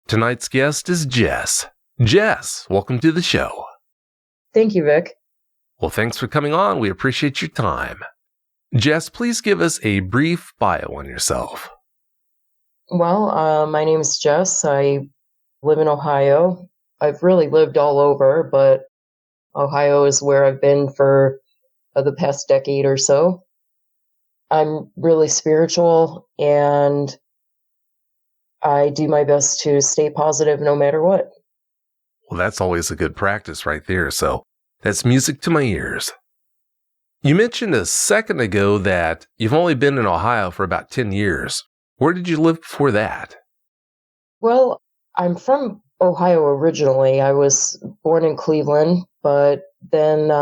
Tonight's guest is Jess. Jess, welcome to the show. Thank you, Vic. Well, thanks for coming on. We appreciate your time. Jess, please give us a brief bio on yourself. Well, my name is Jess. I live in Ohio. I've really lived all over, but Ohio is where I've been for the past decade or so. I'm really spiritual, and I do my best to stay positive no matter what. Well, that's always a good practice right there, so that's music to my ears. You mentioned a second ago that you've only been in Ohio for about 10 years. Where did you live before that? Well, I'm from Ohio originally. I was born in Cleveland, but then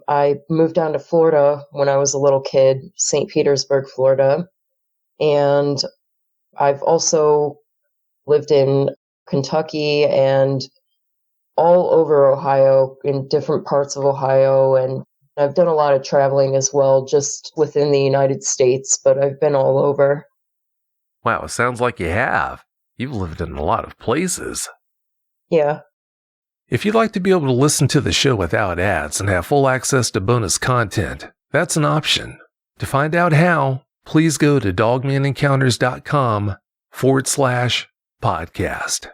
I moved down to Florida when I was a little kid, St. Petersburg, Florida. And I've also lived in Kentucky and all over Ohio, in different parts of Ohio. And I've done a lot of traveling as well, just within the United States, but I've been all over. Wow, it sounds like you have. You've lived in a lot of places. Yeah. If you'd like to be able to listen to the show without ads and have full access to bonus content, that's an option. To find out how, please go to dogmanencounters.com/podcast.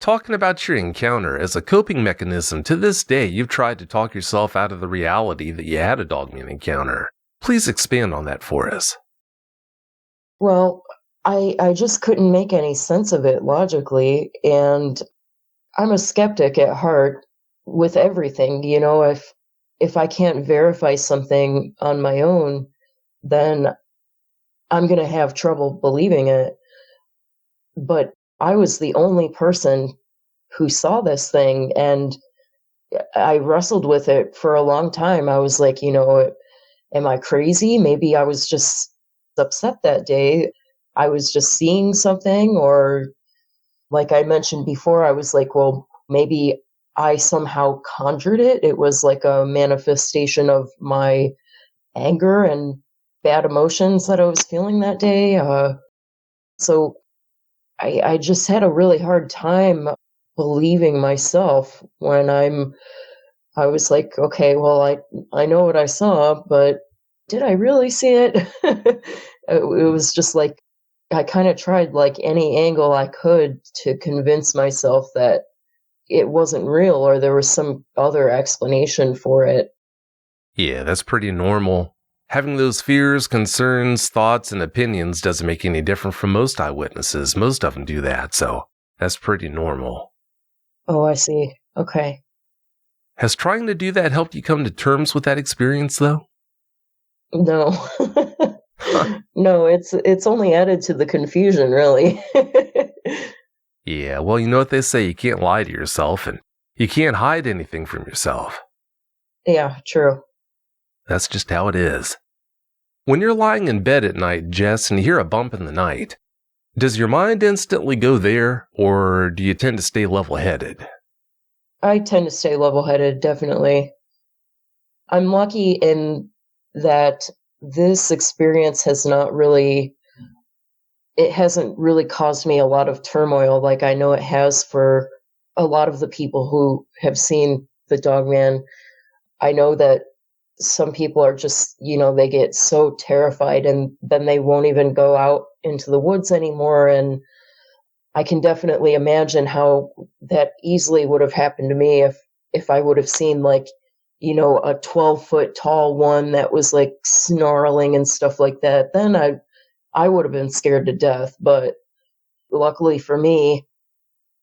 Talking about your encounter as a coping mechanism, to this day, you've tried to talk yourself out of the reality that you had a Dogman encounter. Please expand on that for us. Well, I just couldn't make any sense of it logically, and I'm a skeptic at heart with everything. You know, if I can't verify something on my own, then I'm going to have trouble believing it. But I was the only person who saw this thing, and I wrestled with it for a long time. I was like, am I crazy? Maybe I was just upset that day. I was just seeing something, or like I mentioned before, I was like, well, maybe I somehow conjured it. It was like a manifestation of my anger and bad emotions that I was feeling that day. So I just had a really hard time believing myself when I was like, okay, well, I know what I saw, but did I really see it? It was just like, I kind of tried like any angle I could to convince myself that it wasn't real or there was some other explanation for it. Yeah, that's pretty normal. Having those fears, concerns, thoughts, and opinions doesn't make any different from most eyewitnesses. Most of them do that, so that's pretty normal. Oh, I see. Okay. Has trying to do that helped you come to terms with that experience, though? No. No, it's only added to the confusion, really. Yeah, well, you know what they say, you can't lie to yourself, and you can't hide anything from yourself. Yeah, true. That's just how it is. When you're lying in bed at night, Jess, and you hear a bump in the night, does your mind instantly go there, or do you tend to stay level-headed? I tend to stay level-headed, definitely. I'm lucky in that this experience hasn't really caused me a lot of turmoil like I know it has for a lot of the people who have seen the Dogman. I know that some people are just, they get so terrified and then they won't even go out into the woods anymore. And I can definitely imagine how that easily would have happened to me if I would have seen like, a 12-foot tall one that was like snarling and stuff like that. Then I would have been scared to death. But luckily for me,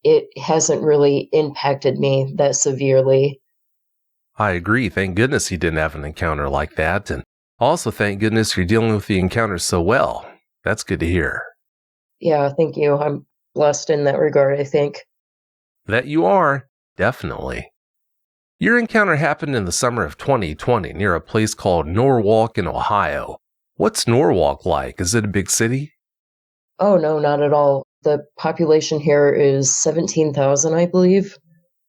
it hasn't really impacted me that severely. I agree. Thank goodness you didn't have an encounter like that. And also, thank goodness you're dealing with the encounter so well. That's good to hear. Yeah, thank you. I'm blessed in that regard, I think. That you are, definitely. Your encounter happened in the summer of 2020 near a place called Norwalk in Ohio. What's Norwalk like? Is it a big city? Oh, no, not at all. The population here is 17,000, I believe.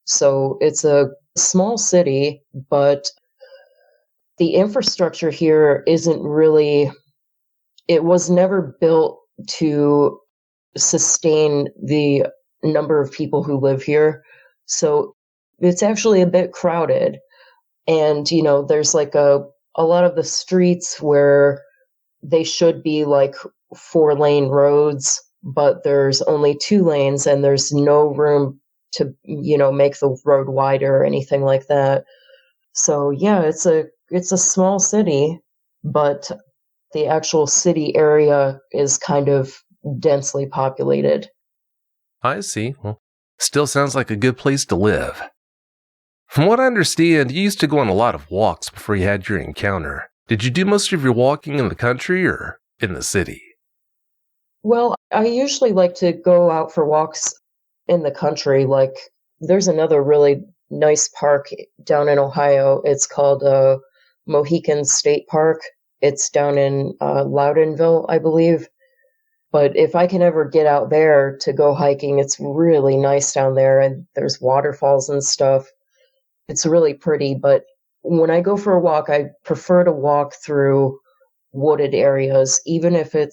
So it's a small city, but the infrastructure here isn't really, it was never built to sustain the number of people who live here. So it's actually a bit crowded. And, there's like a lot of the streets where they should be like 4-lane roads, but there's only 2 lanes and there's no room to, make the road wider or anything like that. So yeah, it's a small city, but the actual city area is kind of densely populated. I see. Well, still sounds like a good place to live. From what I understand, you used to go on a lot of walks before you had your encounter. Did you do most of your walking in the country or in the city? Well, I usually like to go out for walks in the country. Like, there's another really nice park down in Ohio. It's called Mohican State Park. It's down in Loudonville, I believe. But if I can ever get out there to go hiking, it's really nice down there, and there's waterfalls and stuff. It's really pretty, but when I go for a walk, I prefer to walk through wooded areas, even if I'm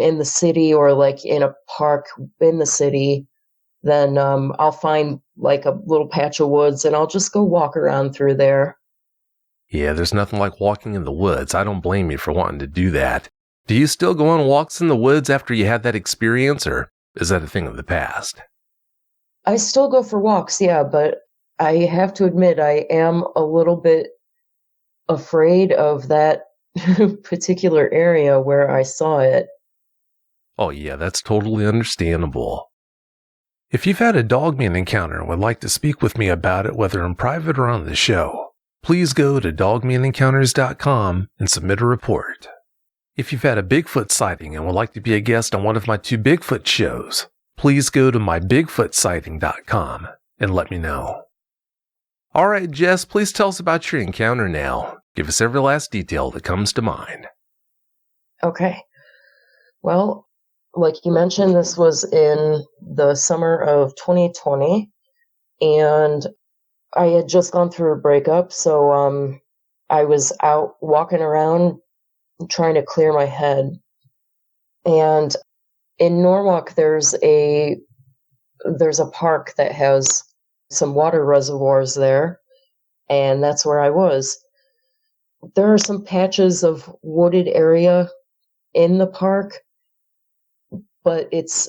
in the city or like in a park in the city, then I'll find like a little patch of woods and I'll just go walk around through there. Yeah, there's nothing like walking in the woods. I don't blame you for wanting to do that. Do you still go on walks in the woods after you had that experience, or is that a thing of the past? I still go for walks, yeah, but I have to admit I am a little bit afraid of that particular area where I saw it. Oh yeah, that's totally understandable. If you've had a Dogman encounter and would like to speak with me about it, whether in private or on the show, please go to dogmanencounters.com and submit a report. If you've had a Bigfoot sighting and would like to be a guest on one of my 2 Bigfoot shows, please go to mybigfootsighting.com and let me know. Alright, Jess, please tell us about your encounter now. Give us every last detail that comes to mind. Okay. Well, like you mentioned, this was in the summer of 2020, and I had just gone through a breakup, so I was out walking around trying to clear my head. And in Norwalk, there's a park that has some water reservoirs there, and that's where I was. There are some patches of wooded area in the park, but it's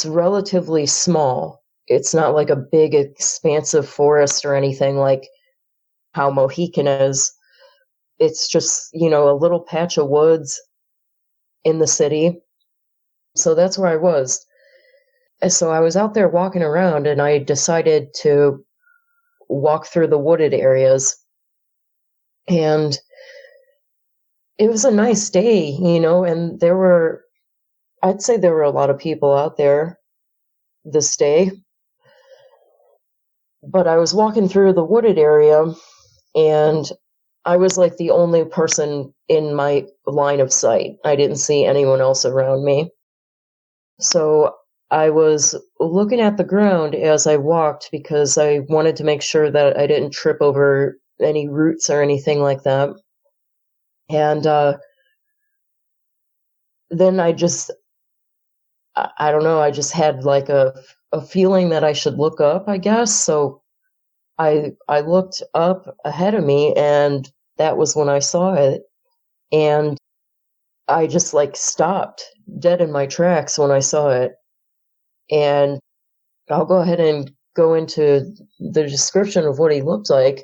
relatively small. It's not like a big expansive forest or anything like how Mohican is. It's just, a little patch of woods in the city. So that's where I was. And so I was out there walking around and I decided to walk through the wooded areas. And it was a nice day, and I'd say there were a lot of people out there this day. But I was walking through the wooded area and I was like the only person in my line of sight. I didn't see anyone else around me. So I was looking at the ground as I walked because I wanted to make sure that I didn't trip over any roots or anything like that. And then I don't know, I just had like a feeling that I should look up, I guess. So I looked up ahead of me and that was when I saw it. And I just like stopped dead in my tracks when I saw it. And I'll go ahead and go into the description of what he looked like.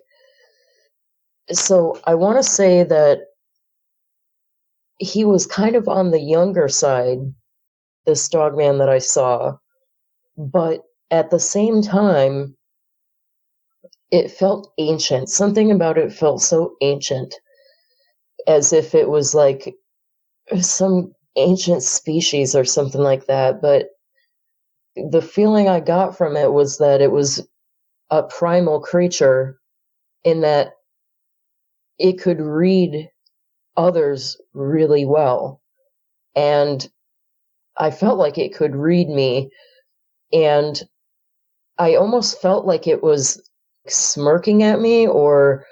So I want to say that he was kind of on the younger side, this Dogman that I saw, but at the same time, it felt ancient. Something about it felt so ancient, as if it was like some ancient species or something like that. But the feeling I got from it was that it was a primal creature in that it could read others really well. And I felt like it could read me. And I almost felt like it was smirking at me, or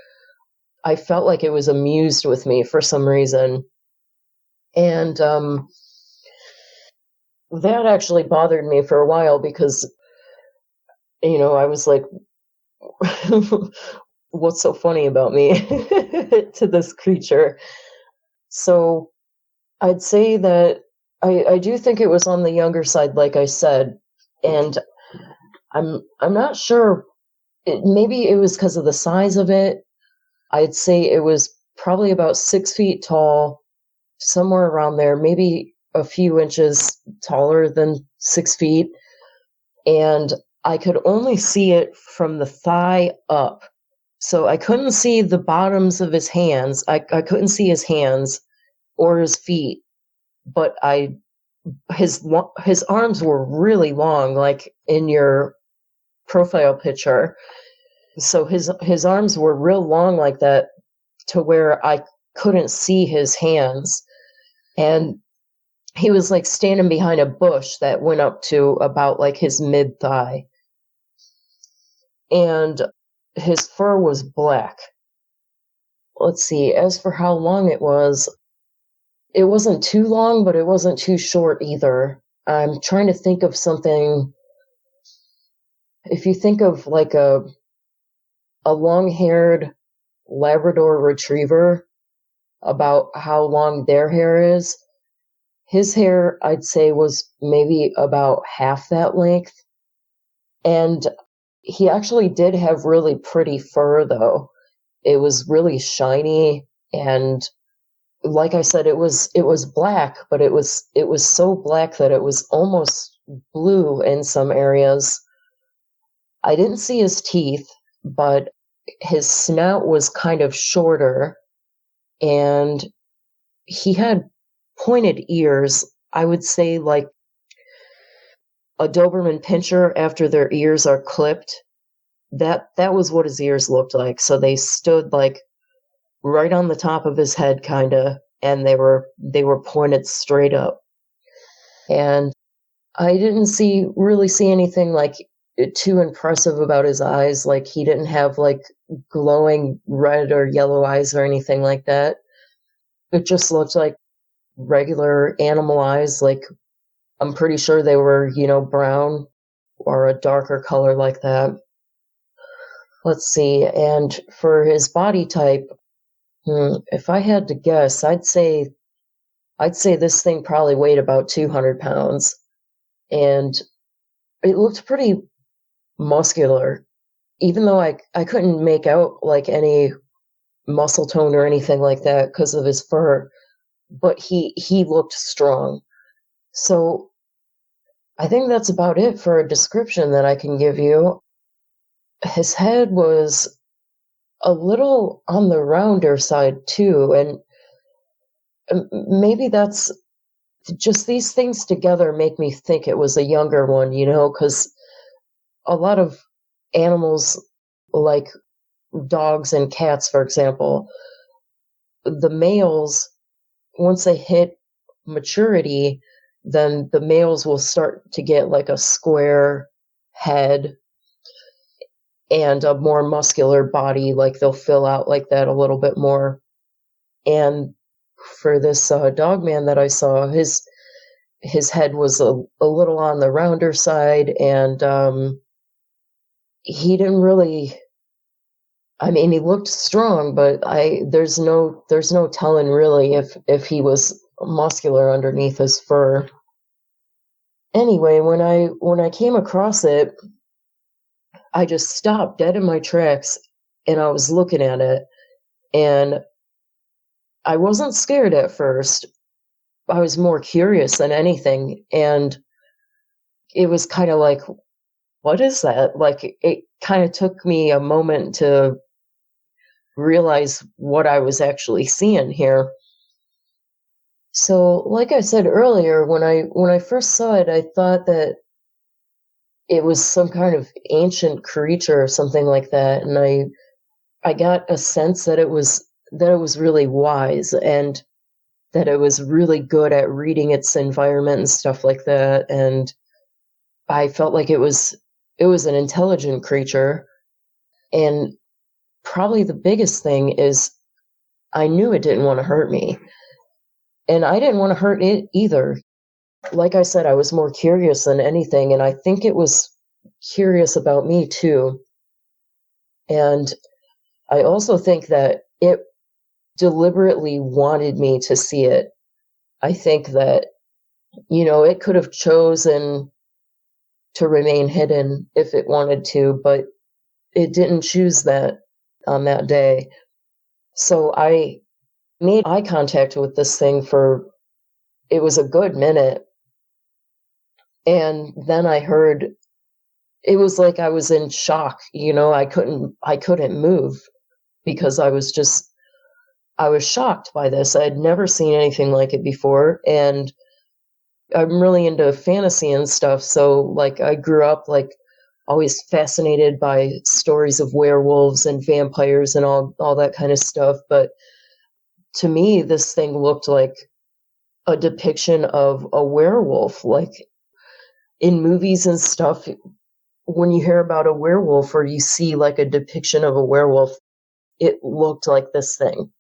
I felt like it was amused with me for some reason. And That actually bothered me for a while because, I was like, what's so funny about me to this creature? So I'd say that I do think it was on the younger side, like I said, and I'm not sure. Maybe it was because of the size of it. I'd say it was probably about 6 feet tall, somewhere around there, maybe a few inches taller than 6 feet. And I could only see it from the thigh up. So I couldn't see the bottoms of his hands. I couldn't see his hands or his feet, but his arms were really long, like in your profile picture. So his arms were real long like that to where I couldn't see his hands. And he was like standing behind a bush that went up to about like his mid thigh. And his fur was black. Let's see, as for how long it wasn't too long, but it wasn't too short either. I'm trying to think of something. If you think of like a long-haired Labrador retriever, about how long their hair is, his hair, I'd say, was maybe about half that length. And he actually did have really pretty fur, though. It was really shiny, and like I said, it was black, but it was so black that it was almost blue in some areas. I didn't see his teeth, but his snout was kind of shorter, and he had pointed ears. I would say like a Doberman pinscher after their ears are clipped. That was what his ears looked like. So they stood like right on the top of his head kinda, and they were pointed straight up. And I didn't really see anything like too impressive about his eyes. Like he didn't have like glowing red or yellow eyes or anything like that. It just looked like regular animal eyes. Like I'm pretty sure they were, brown or a darker color like that. Let's see. And for his body type, if I had to guess, I'd say this thing probably weighed about 200 pounds, and it looked pretty muscular, even though I couldn't make out like any muscle tone or anything like that because of his fur, but he looked strong. So I think that's about it for a description that I can give you. His head was a little on the rounder side too, and maybe that's just these things together make me think it was a younger one, because a lot of animals, like dogs and cats, for example, the males, once they hit maturity, then the males will start to get like a square head and a more muscular body, like they'll fill out like that a little bit more. And for this Dogman that I saw, his head was a little on the rounder side, and he didn't really. I mean, he looked strong, but there's no telling really if he was muscular underneath his fur. Anyway, when I came across it, I just stopped dead in my tracks, and I was looking at it, and I wasn't scared at first. I was more curious than anything, and it was kind of like, what is that? Like, it kind of took me a moment to realize what I was actually seeing here. So, like I said earlier, when I first saw it, I thought that it was some kind of ancient creature or something like that, and I got a sense that it was really wise, and that it was really good at reading its environment and stuff like that, and I felt like it was an intelligent creature. And probably the biggest thing is I knew it didn't want to hurt me, and I didn't want to hurt it either. like I said, I was more curious than anything, and I think it was curious about me too. And I also think that it deliberately wanted me to see it. I think that, it could have chosen to remain hidden if it wanted to, but it didn't choose that on that day. So I made eye contact with this thing for, it was a good minute. And then I heard, it was like I was in shock, I couldn't move because I was shocked by this. I had never seen anything like it before. And I'm really into fantasy and stuff. So like I grew up like always fascinated by stories of werewolves and vampires and all that kind of stuff. But to me, this thing looked like a depiction of a werewolf. Like in movies and stuff, when you hear about a werewolf or you see like a depiction of a werewolf, it looked like this thing.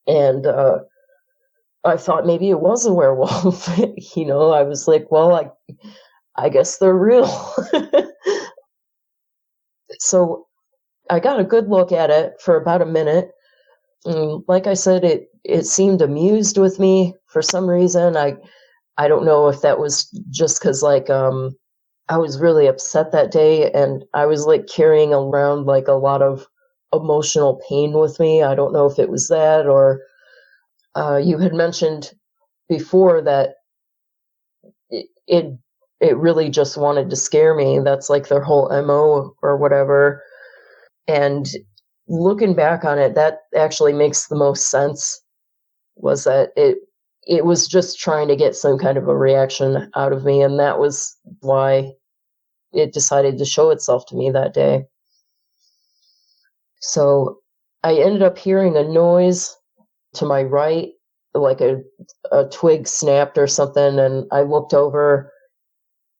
And I thought maybe it was a werewolf. I was like, well, I guess they're real. So I got a good look at it for about a minute. And like I said, it seemed amused with me for some reason. I don't know if that was just because I was really upset that day and I was like carrying around like a lot of emotional pain with me. I don't know if it was that or you had mentioned before that it, it it really just wanted to scare me. That's like their whole MO or whatever. And looking back on it, that actually makes the most sense. Was that it was just trying to get some kind of a reaction out of me, and that was why it decided to show itself to me that day. So I ended up hearing a noise to my right, like a twig snapped or something, and I looked over.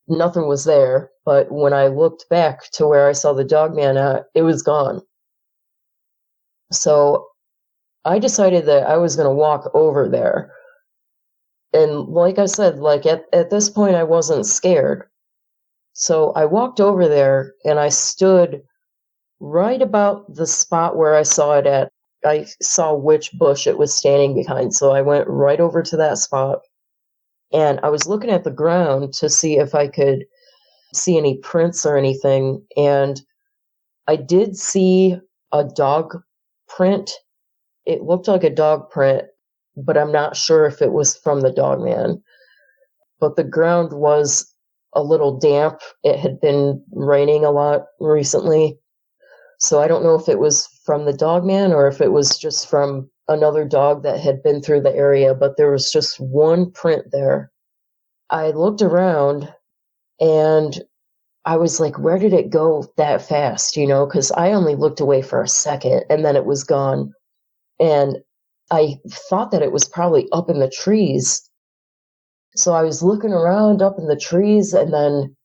Nothing was there, but when I looked back to where I saw the Dogman at, it was gone. So I decided that I was going to walk over there. And like I said, like at this point, I wasn't scared. So I walked over there and I stood right about the spot where I saw it at. I saw which bush it was standing behind. So I went right over to that spot and I was looking at the ground to see if I could see any prints or anything. And I did see a dog print. It looked like a dog print, but I'm not sure if it was from the Dogman. But the ground was a little damp. It had been raining a lot recently. So I don't know if it was from the Dogman or if it was just from another dog that had been through the area, but there was just one print there. I looked around and I was like, where did it go that fast? Because I only looked away for a second and then it was gone. And I thought that it was probably up in the trees. So I was looking around up in the trees, and then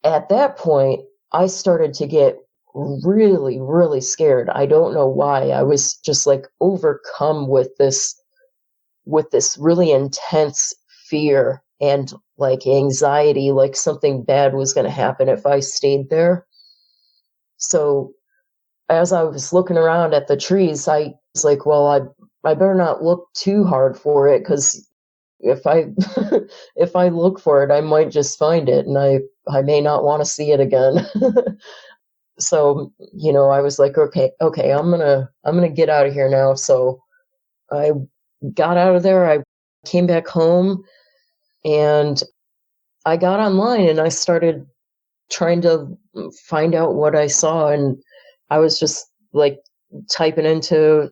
at that point, I started to get really, really scared. I don't know why. I was just like overcome with this really intense fear and like anxiety, like something bad was going to happen if I stayed there. So as I was looking around at the trees, I was like, well, I better not look too hard for it because if I if I look for it, I might just find it, and I may not want to see it again. So I was like, okay, I'm gonna get out of here now. So I got out of there. I came back home, and I got online, and I started trying to find out what I saw, and I was just like typing into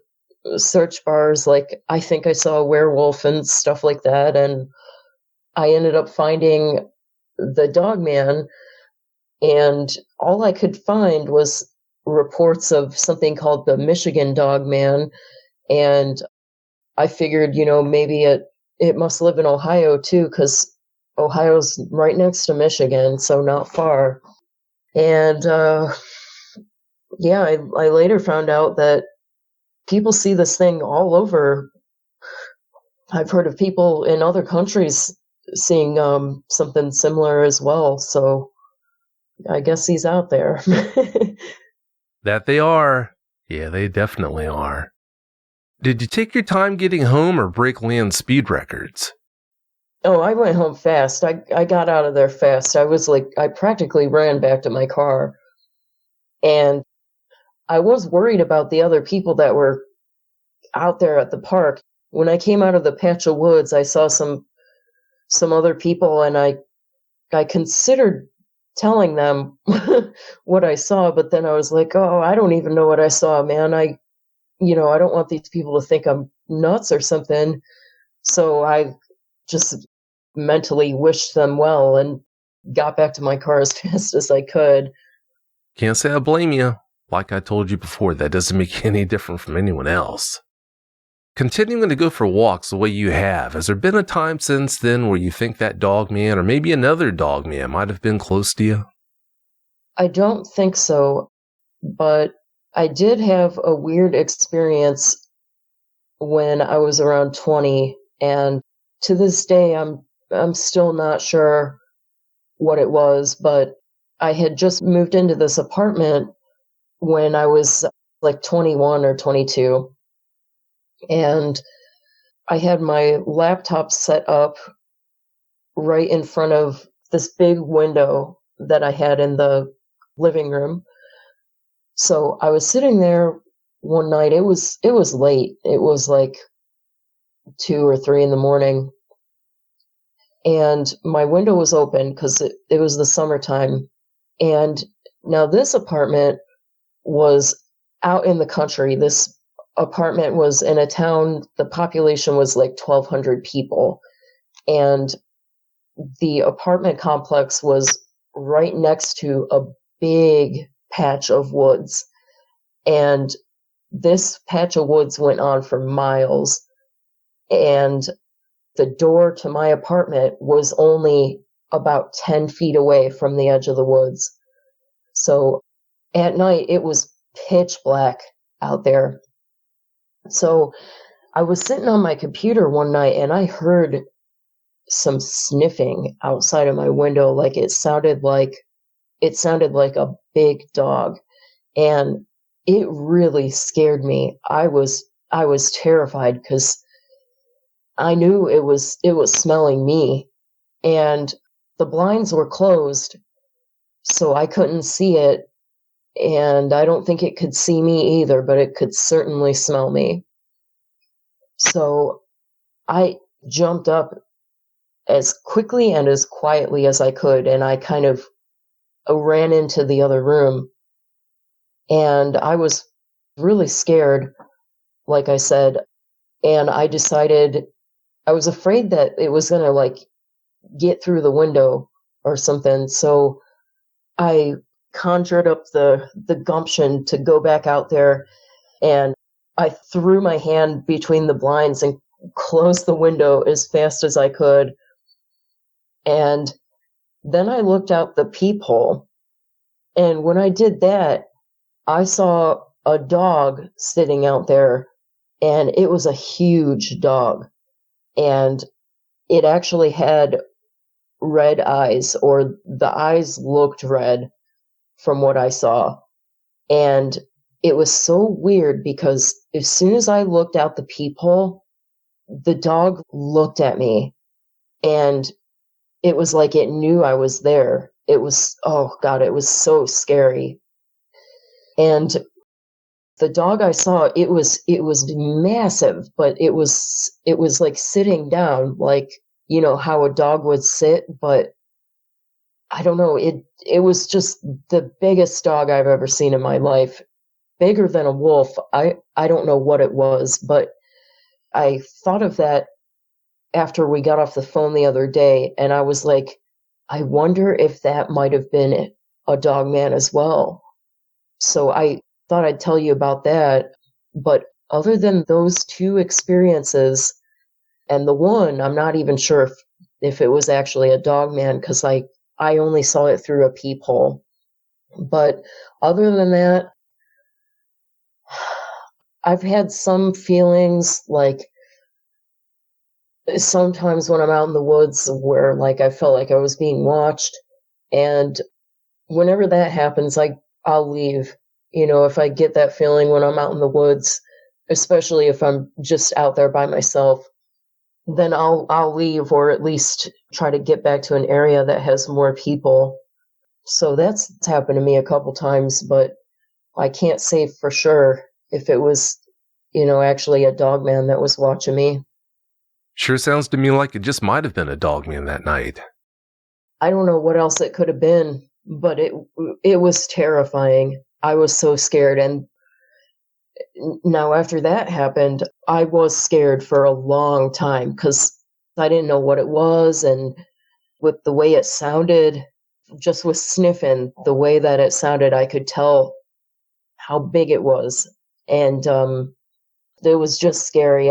search bars like I think I saw a werewolf and stuff like that, and I ended up finding the Dogman, and all I could find was reports of something called the Michigan Dogman, and I figured, maybe it must live in Ohio too, because Ohio's right next to Michigan, so not far. And yeah, I later found out that people see this thing all over. I've heard of people in other countries seeing something similar as well. So I guess he's out there. That they are. Yeah, they definitely are. Did you take your time getting home or break land speed records? Oh, I went home fast. I got out of there fast. I practically ran back to my car. And I was worried about the other people that were out there at the park. When I came out of the patch of woods, I saw some other people, and I considered telling them what I saw, but then I was like, "Oh, I don't even know what I saw, man. I don't want these people to think I'm nuts or something." So I just mentally wished them well and got back to my car as fast as I could. Can't say I blame you. Like I told you before, that doesn't make you any different from anyone else. Continuing to go for walks the way you have, has there been a time since then where you think that dog man or maybe another dog man might have been close to you? I don't think so, but I did have a weird experience when I was around 20, and to this day I'm still not sure what it was, but I had just moved into this apartment when I was like 21 or 22, and I had my laptop set up right in front of this big window that I had in the living room. So I was sitting there one night. It was late. It was like 2 or 3 in the morning, and my window was open because it was the summertime. And now this apartment was out in the country. This apartment was in a town. The population was like 1,200 people, and the apartment complex was right next to a big patch of woods. And this patch of woods went on for miles. And the door to my apartment was only about 10 feet away from the edge of the woods. So at night, it was pitch black out there. So I was sitting on my computer one night and I heard some sniffing outside of my window. Like it sounded like a big dog, and it really scared me. I was terrified because I knew it was smelling me, and the blinds were closed, so I couldn't see it, and I don't think it could see me either, but it could certainly smell me. So I jumped up as quickly and as quietly as I could, and I kind of ran into the other room, and I was really scared, like I said, and I was afraid that it was gonna like get through the window or something. So I conjured up the gumption to go back out there, and I threw my hand between the blinds and closed the window as fast as I could. And then I looked out the peephole, and when I did that, I saw a dog sitting out there, and it was a huge dog, and it actually had red eyes, or the eyes looked red from what I saw. And it was so weird because as soon as I looked out the peephole, the dog looked at me, and it was like it knew I was there. It was, oh God, it was so scary. And the dog I saw, it was massive, but it was like sitting down, like, how a dog would sit, but I don't know, it was just the biggest dog I've ever seen in my life. Bigger than a wolf. I don't know what it was, but I thought of that after we got off the phone the other day, and I was like, I wonder if that might have been a dog man as well. So I thought I'd tell you about that. But other than those two experiences, and the one, I'm not even sure if it was actually a dog man because I only saw it through a peephole. But other than that, I've had some feelings like sometimes when I'm out in the woods where like I felt like I was being watched, and whenever that happens, I'll leave. If I get that feeling when I'm out in the woods, especially if I'm just out there by myself, then I'll leave or at least try to get back to an area that has more people. So that's happened to me a couple times, but I can't say for sure if it was, actually a dogman that was watching me. Sure sounds to me like it just might have been a dogman that night. I don't know what else it could have been, but it was terrifying. I was so scared, and now after that happened, I was scared for a long time because I didn't know what it was, and with the way it sounded, just with sniffing, the way that it sounded, I could tell how big it was, and it was just scary.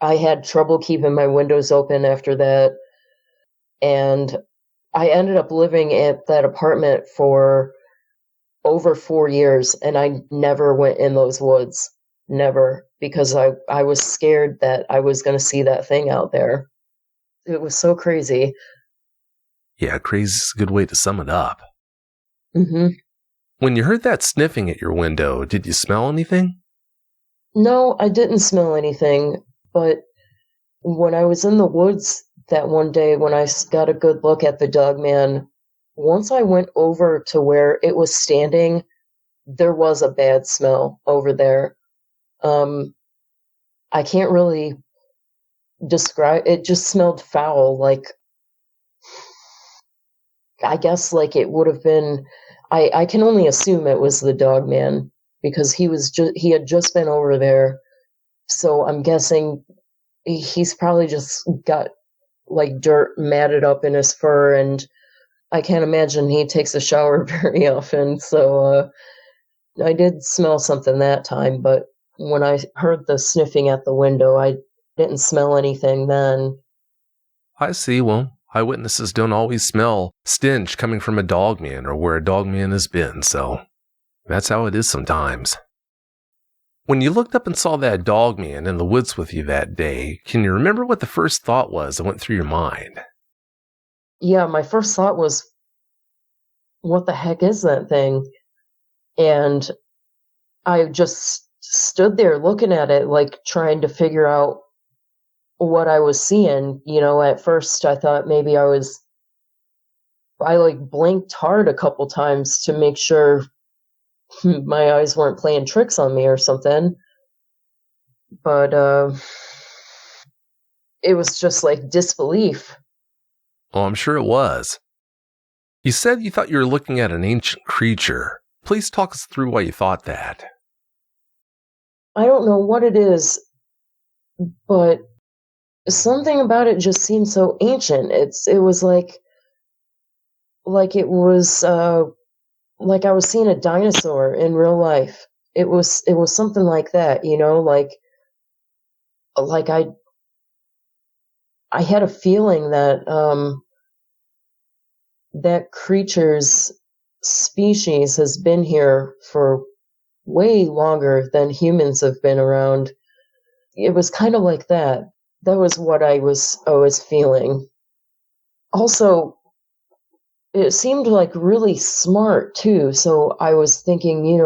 I had trouble keeping my windows open after that, and I ended up living at that apartment for over 4 years, and I never went in those woods. Never, because I was scared that I was gonna see that thing out there. It was so crazy. Yeah, crazy's a good way to sum it up. Mhm. When you heard that sniffing at your window, did you smell anything? No, I didn't smell anything, but when I was in the woods that one day when got a good look at the Dogman, once I went over to where it was standing, there was a bad smell over there. Um, I can't really describe it, just smelled foul, like I guess like it would have been I can only assume it was the Dogman because he had just been over there. So I'm guessing he's probably just got like dirt matted up in his fur, and I can't imagine he takes a shower very often. So I did smell something that time, but when I heard the sniffing at the window, I didn't smell anything then. I see. Well, eyewitnesses don't always smell stench coming from a dogman or where a dogman has been, so that's how it is sometimes. When you looked up and saw that dogman in the woods with you that day, can you remember what the first thought was that went through your mind? Yeah, my first thought was, what the heck is that thing? And I just stood there looking at it, like trying to figure out what I was seeing. At first I thought maybe I like blinked hard a couple times to make sure my eyes weren't playing tricks on me or something. But it was just like disbelief. Oh, I'm sure it was. You said you thought you were looking at an ancient creature. Please talk us through why you thought that. I don't know what it is, but something about it just seemed so ancient. It was like it was like I was seeing a dinosaur in real life. It was something like that, like I had a feeling that that creature's species has been here for way longer than humans have been around. It was kind of like that. That was what I was feeling. Also, it seemed like really smart too. So I was thinking,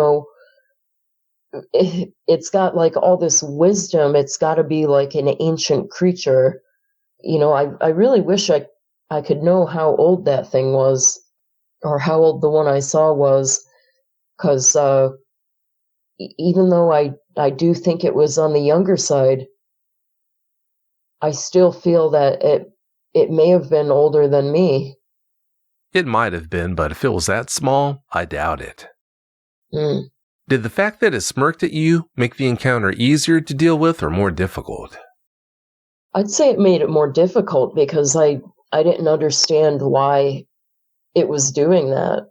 it's got like all this wisdom. It's got to be like an ancient creature. I really wish I could know how old that thing was, or how old the one I saw was, because even though I do think it was on the younger side, I still feel that it may have been older than me. It might have been, but if it was that small, I doubt it. Mm. Did the fact that it smirked at you make the encounter easier to deal with or more difficult? I'd say it made it more difficult because I didn't understand why it was doing that.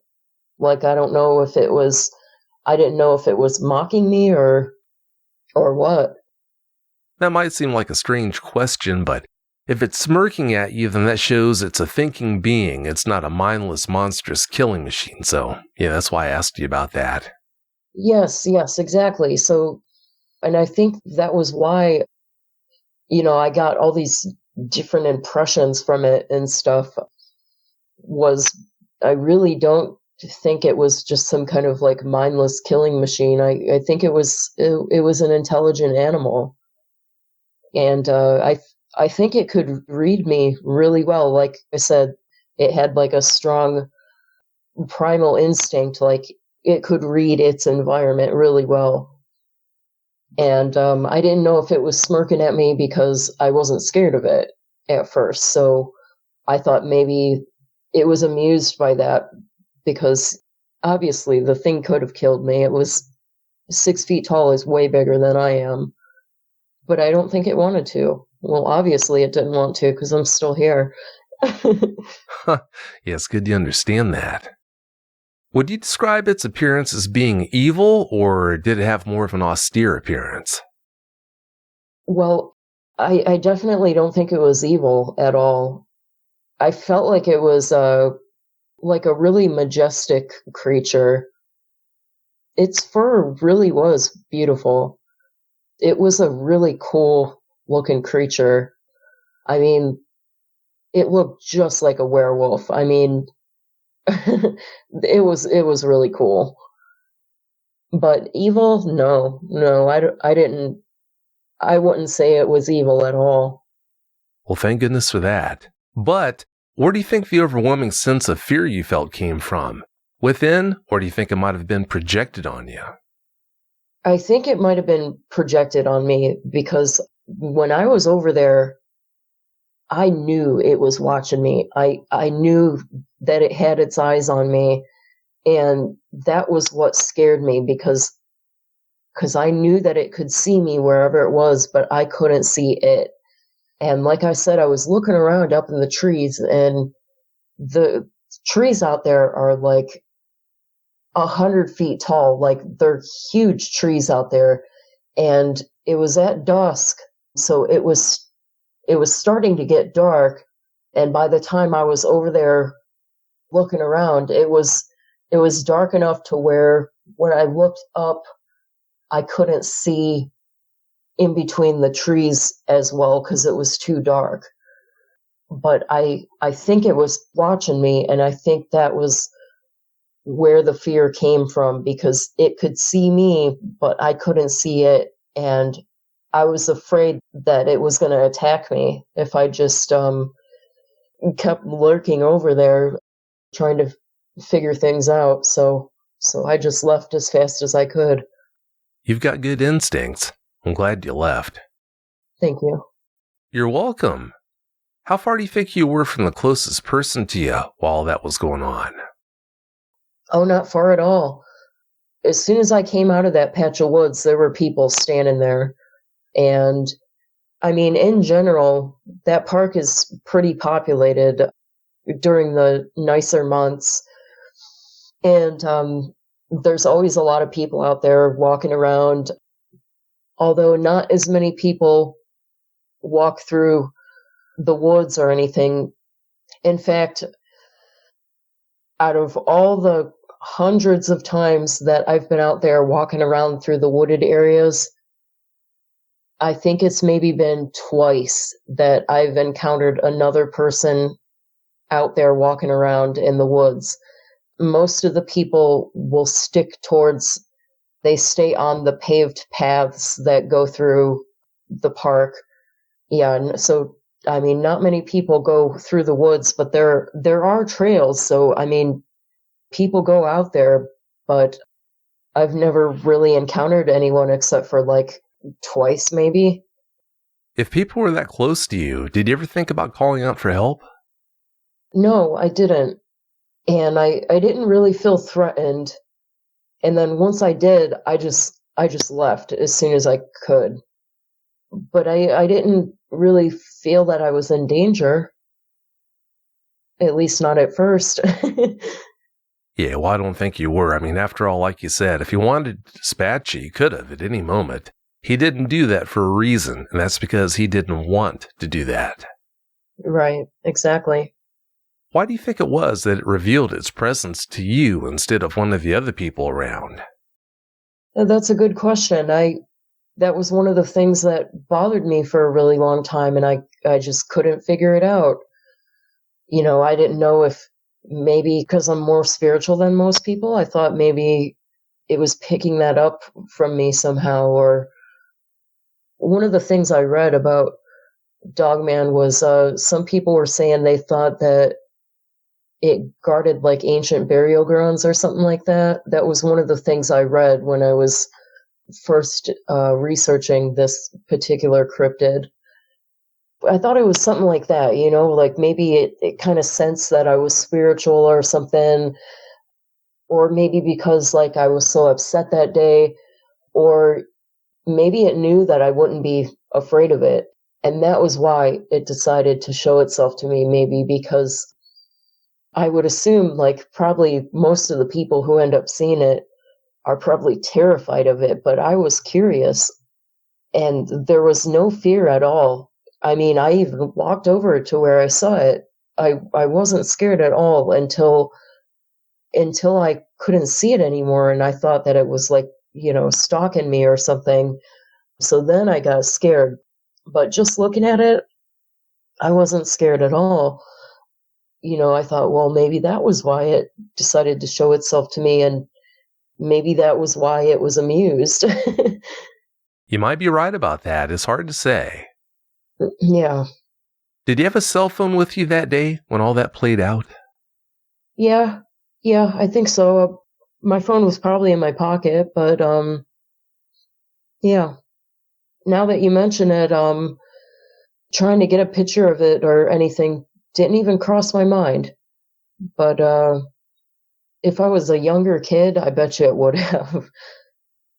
Like I didn't know if it was mocking me or what. That might seem like a strange question, but if it's smirking at you, then that shows it's a thinking being. It's not a mindless, monstrous killing machine. So, yeah, that's why I asked you about that. Yes, exactly. So, and I think that was why, I got all these different impressions from it and stuff was, I really don't think it was just some kind of like mindless killing machine. I think it was an intelligent animal, and I think it could read me really well. Like I said, it had like a strong primal instinct. Like it could read its environment really well. And I didn't know if it was smirking at me because I wasn't scared of it at first. So I thought maybe it was amused by that, because obviously the thing could have killed me. It was 6 feet tall, is way bigger than I am. But I don't think it wanted to. Well, obviously it didn't want to, because I'm still here. Yes, good you understand that. Would you describe its appearance as being evil, or did it have more of an austere appearance? Well, I definitely don't think it was evil at all. I felt like it was like a really majestic creature. Its fur really was beautiful. It was a really cool looking creature. I mean, it looked just like a werewolf. I mean, it was really cool. But evil? No, I wouldn't say it was evil at all. Well, thank goodness for that. But where do you think the overwhelming sense of fear you felt came from? Within, or do you think it might have been projected on you? I think it might have been projected on me, because when I was over there, I knew it was watching me. I knew that it had its eyes on me, and that was what scared me, because I knew that it could see me wherever it was, but I couldn't see it. And like I said, I was looking around up in the trees, and the trees out there are like 100 feet tall. Like they're huge trees out there. And it was at dusk, so it was starting to get dark. And by the time I was over there looking around, it was dark enough to where when I looked up, I couldn't see in between the trees as well, because it was too dark. But I think it was watching me, and I think that was where the fear came from, because it could see me, but I couldn't see it, and I was afraid that it was going to attack me if I just kept lurking over there trying to figure things out. So I just left as fast as I could. You've got good instincts. I'm glad you left. Thank you. You're welcome. How far do you think you were from the closest person to you while that was going on? Oh, not far at all. As soon as I came out of that patch of woods, there were people standing there. And I mean, in general, that park is pretty populated during the nicer months. And there's always a lot of people out there walking around, although not as many people walk through the woods or anything. In fact, out of all the hundreds of times that I've been out there walking around through the wooded areas, I think it's maybe been twice that I've encountered another person out there walking around in the woods. Most of the people will they stay on the paved paths that go through the park. Yeah, so I mean, not many people go through the woods, but there are trails. So I mean, people go out there, but I've never really encountered anyone except for like twice, maybe. If people were that close to you, did you ever think about calling out for help? No, I didn't. And I didn't really feel threatened. And then once I did, I just left as soon as I could. But I didn't really feel that I was in danger. At least not at first. Yeah, well, I don't think you were. I mean, after all, like you said, if he wanted to dispatch you, he could have at any moment. He didn't do that for a reason, and that's because he didn't want to do that. Right, exactly. Why do you think it was that it revealed its presence to you instead of one of the other people around? That's a good question. that was one of the things that bothered me for a really long time, and I just couldn't figure it out. I didn't know if maybe because I'm more spiritual than most people, I thought maybe it was picking that up from me somehow. Or one of the things I read about Dogman was some people were saying they thought that it guarded like ancient burial grounds or something like that. That was one of the things I read when I was first researching this particular cryptid. I thought it was something like that, like maybe it kind of sensed that I was spiritual or something, or maybe because like I was so upset that day, or maybe it knew that I wouldn't be afraid of it. And that was why it decided to show itself to me, maybe because I would assume like probably most of the people who end up seeing it are probably terrified of it, but I was curious and there was no fear at all. I mean, I even walked over to where I saw it. I wasn't scared at all until I couldn't see it anymore, and I thought that it was like, stalking me or something. So then I got scared. But just looking at it, I wasn't scared at all. I thought, well, maybe that was why it decided to show itself to me, and maybe that was why it was amused. You might be right about that. It's hard to say. Yeah. Did you have a cell phone with you that day when all that played out? Yeah, I think so. My phone was probably in my pocket, but yeah. Now that you mention it, trying to get a picture of it or anything didn't even cross my mind. But if I was a younger kid, I bet you it would have.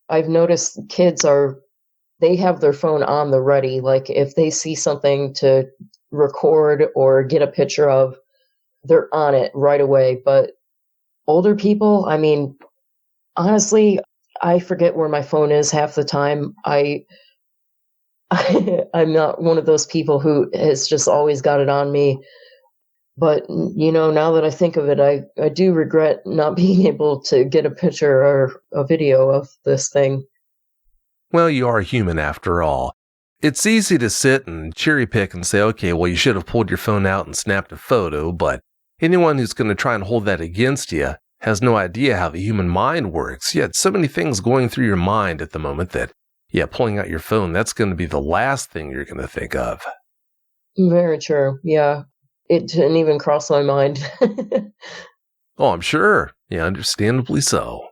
I've noticed they have their phone on the ready. Like if they see something to record or get a picture of, they're on it right away. But older people, I mean, honestly, I forget where my phone is half the time. I'm not one of those people who has just always got it on me. But, now that I think of it, I do regret not being able to get a picture or a video of this thing. Well, you are human after all. It's easy to sit and cherry pick and say, okay, well, you should have pulled your phone out and snapped a photo, but anyone who's going to try and hold that against you has no idea how the human mind works. You had so many things going through your mind at the moment that, pulling out your phone, that's going to be the last thing you're going to think of. Very true. Yeah. It didn't even cross my mind. Oh, I'm sure. Yeah, understandably so.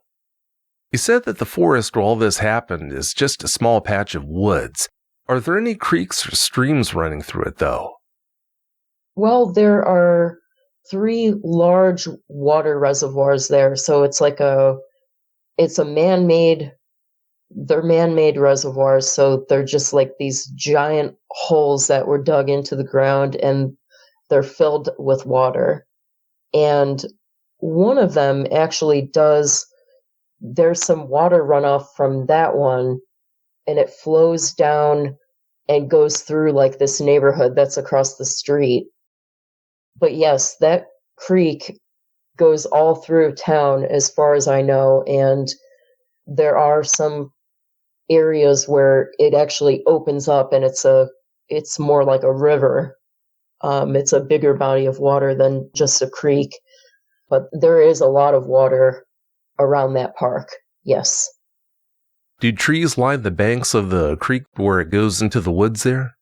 You said that the forest where all this happened is just a small patch of woods. Are there any creeks or streams running through it, though? Well, there are 3 large water reservoirs there. So it's like it's a they're man-made reservoirs. So they're just like these giant holes that were dug into the ground and they're filled with water. And one of them actually there's some water runoff from that one, and it flows down and goes through like this neighborhood that's across the street. But yes, that creek goes all through town as far as I know, and there are some areas where it actually opens up and it's more like a river. It's a bigger body of water than just a creek, but there is a lot of water around that park. Yes. Do trees line the banks of the creek where it goes into the woods there?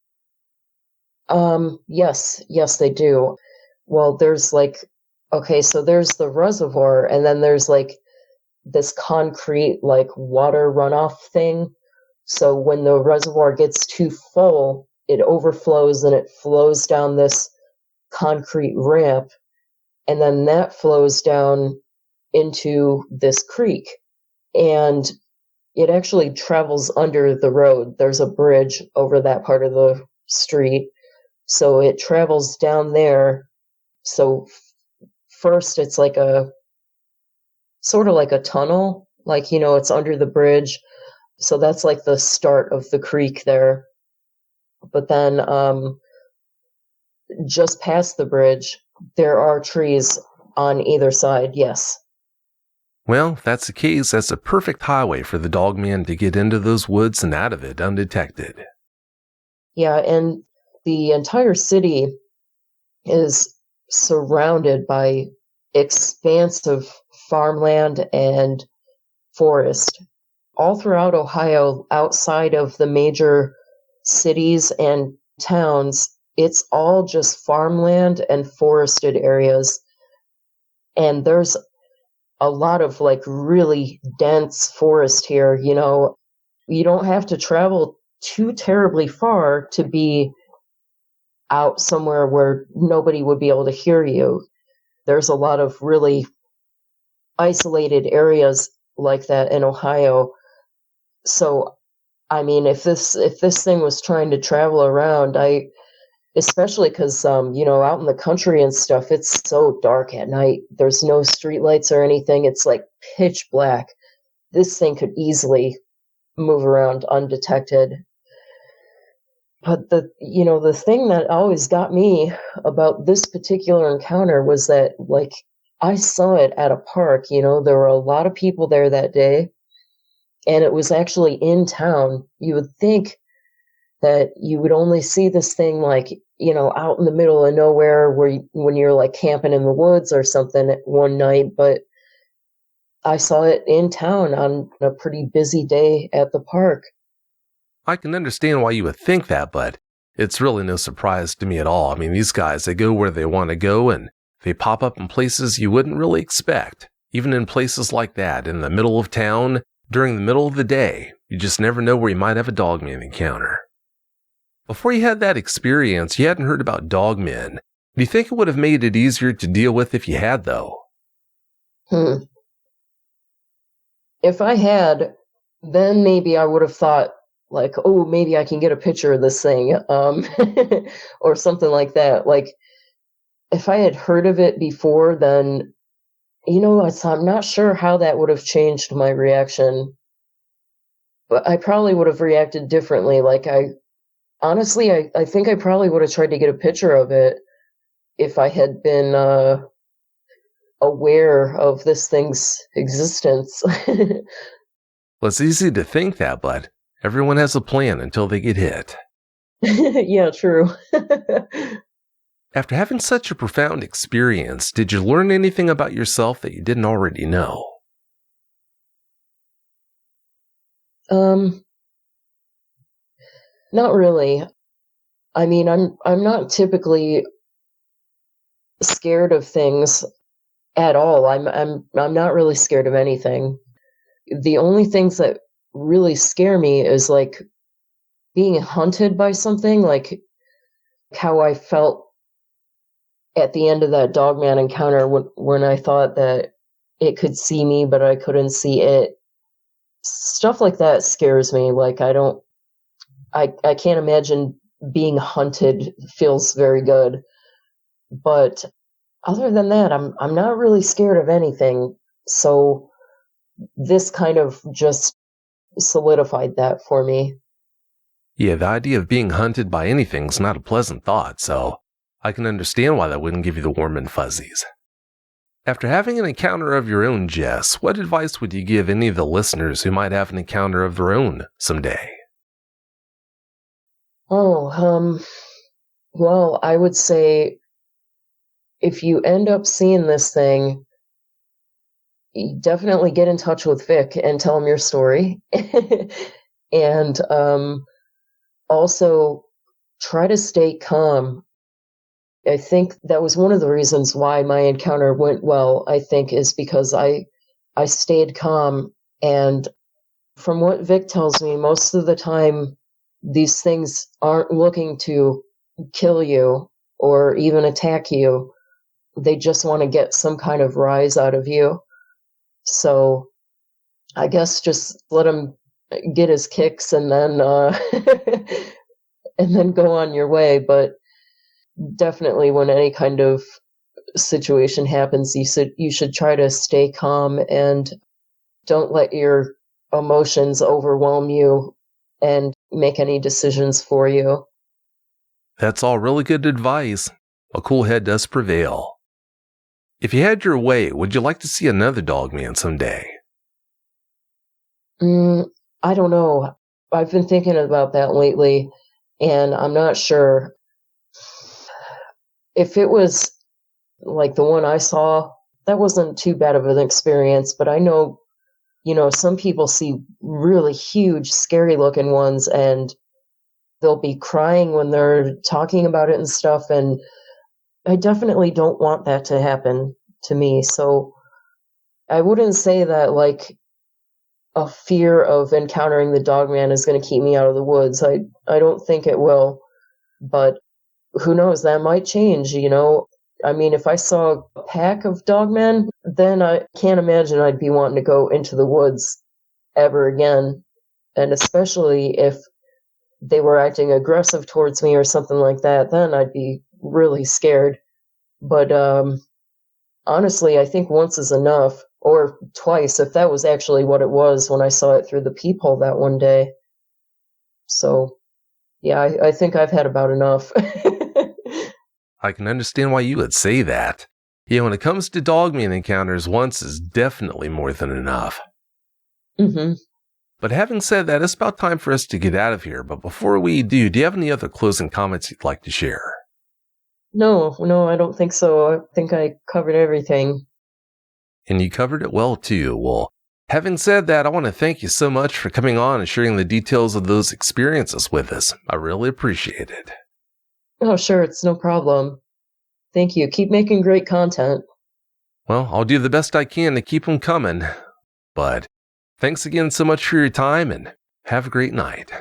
Yes, they do. Well, there's so there's the reservoir, and then there's like this concrete, like water runoff thing. So when the reservoir gets too full, it overflows and it flows down this concrete ramp, and then that flows down into this creek. And it actually travels under the road. There's a bridge over that part of the street. So it travels down there. So first it's like a sort of like a tunnel, like, it's under the bridge. So that's like the start of the creek there. But then just past the bridge, there are trees on either side. Yes. Well, if that's the case, that's a perfect highway for the Dogman to get into those woods and out of it undetected. Yeah, and the entire city is surrounded by expansive farmland and forest. All throughout Ohio, outside of the major cities and towns, it's all just farmland and forested areas. And there's a lot of like really dense forest here. You don't have to travel too terribly far to be out somewhere where nobody would be able to hear you. There's a lot of really isolated areas like that in Ohio. So, I mean, if this thing was trying to travel around, especially because out in the country and stuff, it's so dark at night. There's no streetlights or anything. It's like pitch black. This thing could easily move around undetected. But the thing that always got me about this particular encounter was that, like, I saw it at a park. There were a lot of people there that day, and it was actually in town. You would think that you would only see this thing, like, out in the middle of nowhere when you're like camping in the woods or something one night, but I saw it in town on a pretty busy day at the park. I can understand why you would think that, but it's really no surprise to me at all. I mean, these guys, they go where they want to go, and they pop up in places you wouldn't really expect. Even in places like that, in the middle of town, during the middle of the day, you just never know where you might have a Dogman encounter. Before you had that experience, you hadn't heard about Dogmen. Do you think it would have made it easier to deal with if you had, though? If I had, then maybe I would have thought, like, oh, maybe I can get a picture of this thing, or something like that. Like, if I had heard of it before, then, I'm not sure how that would have changed my reaction. But I probably would have reacted differently. Like, honestly, I think I probably would have tried to get a picture of it if I had been aware of this thing's existence. Well, it's easy to think that, but everyone has a plan until they get hit. Yeah, true. After having such a profound experience, did you learn anything about yourself that you didn't already know? Not really. I mean, I'm not typically scared of things at all. I'm not really scared of anything. The only things that really scare me is like being hunted by something, like how I felt at the end of that Dogman encounter when I thought that it could see me, but I couldn't see it. Stuff like that scares me. Like, I can't imagine being hunted feels very good. But other than that, I'm not really scared of anything. So this kind of just solidified that for me. Yeah, the idea of being hunted by anything's not a pleasant thought, so I can understand why that wouldn't give you the warm and fuzzies. After having an encounter of your own, Jess, what advice would you give any of the listeners who might have an encounter of their own someday? Oh, well, I would say if you end up seeing this thing, you definitely get in touch with Vic and tell him your story. And also try to stay calm. I think that was one of the reasons why my encounter went well, I think, is because I stayed calm. And from what Vic tells me, most of the time, these things aren't looking to kill you or even attack you. They just want to get some kind of rise out of you. So I guess just let him get his kicks and then and then go on your way. But definitely, when any kind of situation happens, you should try to stay calm and don't let your emotions overwhelm you and make any decisions for you. That's all really good advice. A cool head does prevail. If you had your way, would you like to see another Dogman someday? I don't know. I've been thinking about that lately, and I'm not sure. If it was like the one I saw, that wasn't too bad of an experience, but I know, some people see really huge, scary looking ones, and they'll be crying when they're talking about it and stuff, and I definitely don't want that to happen to me. So I wouldn't say that like a fear of encountering the Dogman is going to keep me out of the woods. I don't think it will, but who knows? That might change. I mean, if I saw a pack of Dogmen, then I can't imagine I'd be wanting to go into the woods ever again. And especially if they were acting aggressive towards me or something like that, then I'd be really scared. But honestly, I think once is enough, or twice, if that was actually what it was when I saw it through the peephole that one day. So, yeah, I think I've had about enough. I can understand why you would say that. Yeah, when it comes to Dogman encounters, once is definitely more than enough. Mm-hmm. But having said that, it's about time for us to get out of here. But before we do you have any other closing comments you'd like to share? No, I don't think so. I think I covered everything. And you covered it well, too. Well, having said that, I want to thank you so much for coming on and sharing the details of those experiences with us. I really appreciate it. Oh, sure, it's no problem. Thank you. Keep making great content. Well, I'll do the best I can to keep them coming. But thanks again so much for your time, and have a great night.